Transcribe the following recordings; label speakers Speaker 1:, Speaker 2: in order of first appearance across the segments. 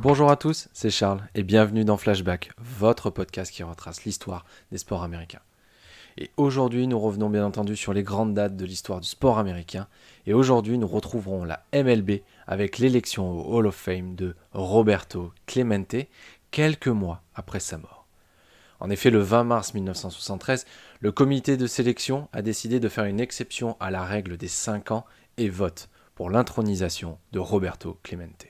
Speaker 1: Bonjour à tous, c'est Charles et bienvenue dans Flashback, votre podcast qui retrace l'histoire des sports américains. Et aujourd'hui, nous revenons bien entendu sur les grandes dates de l'histoire du sport américain. Et aujourd'hui, nous retrouverons la MLB avec l'élection au Hall of Fame de Roberto Clemente quelques mois après sa mort. En effet, le 20 mars 1973, le comité de sélection a décidé de faire une exception à la règle des 5 ans et vote pour l'intronisation de Roberto Clemente.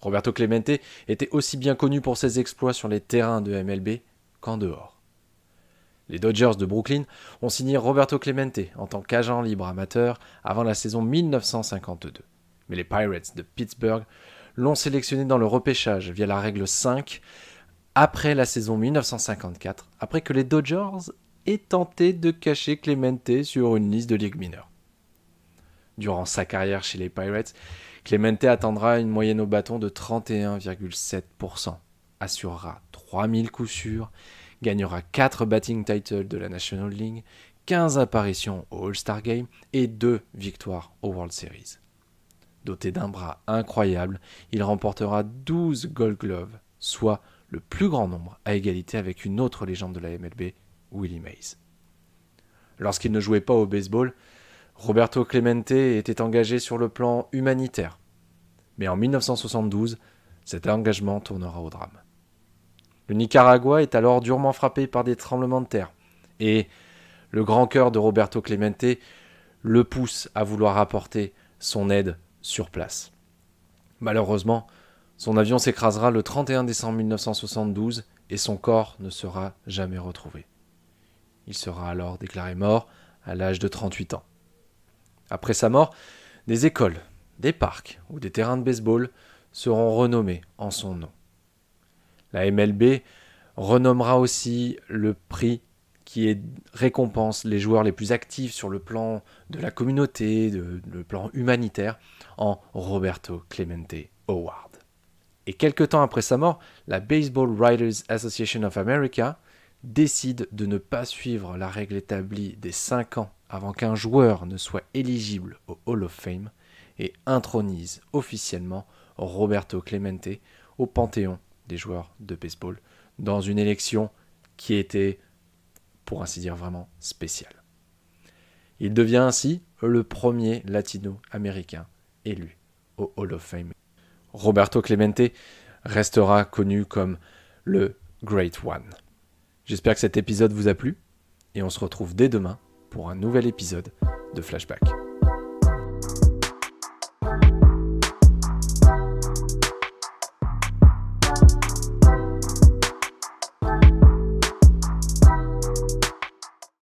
Speaker 1: Roberto Clemente était aussi bien connu pour ses exploits sur les terrains de MLB qu'en dehors. Les Dodgers de Brooklyn ont signé Roberto Clemente en tant qu'agent libre amateur avant la saison 1952. Mais les Pirates de Pittsburgh l'ont sélectionné dans le repêchage via la règle 5 après la saison 1954, après que les Dodgers aient tenté de cacher Clemente sur une liste de ligue mineure. Durant sa carrière chez les Pirates, Clemente atteindra une moyenne au bâton de 31,7%, assurera 3000 coups sûrs, gagnera 4 batting titles de la National League, 15 apparitions au All-Star Game et 2 victoires au World Series. Doté d'un bras incroyable, il remportera 12 Gold Gloves, soit le plus grand nombre à égalité avec une autre légende de la MLB, Willie Mays. Lorsqu'il ne jouait pas au baseball, Roberto Clemente était engagé sur le plan humanitaire. Mais en 1972, cet engagement tournera au drame. Le Nicaragua est alors durement frappé par des tremblements de terre. Et le grand cœur de Roberto Clemente le pousse à vouloir apporter son aide sur place. Malheureusement, son avion s'écrasera le 31 décembre 1972 et son corps ne sera jamais retrouvé. Il sera alors déclaré mort à l'âge de 38 ans. Après sa mort, des écoles, des parcs ou des terrains de baseball seront renommés en son nom. La MLB renommera aussi le prix qui récompense les joueurs les plus actifs sur le plan de la communauté, le plan humanitaire, en Roberto Clemente Award. Et quelque temps après sa mort, la Baseball Writers Association of America décide de ne pas suivre la règle établie des 5 ans avant qu'un joueur ne soit éligible au Hall of Fame et intronise officiellement Roberto Clemente au panthéon des joueurs de baseball dans une élection qui était, pour ainsi dire, vraiment spéciale. Il devient ainsi le premier latino-américain élu au Hall of Fame. Roberto Clemente restera connu comme le Great One. J'espère que cet épisode vous a plu et on se retrouve dès demain pour un nouvel épisode de Flashback.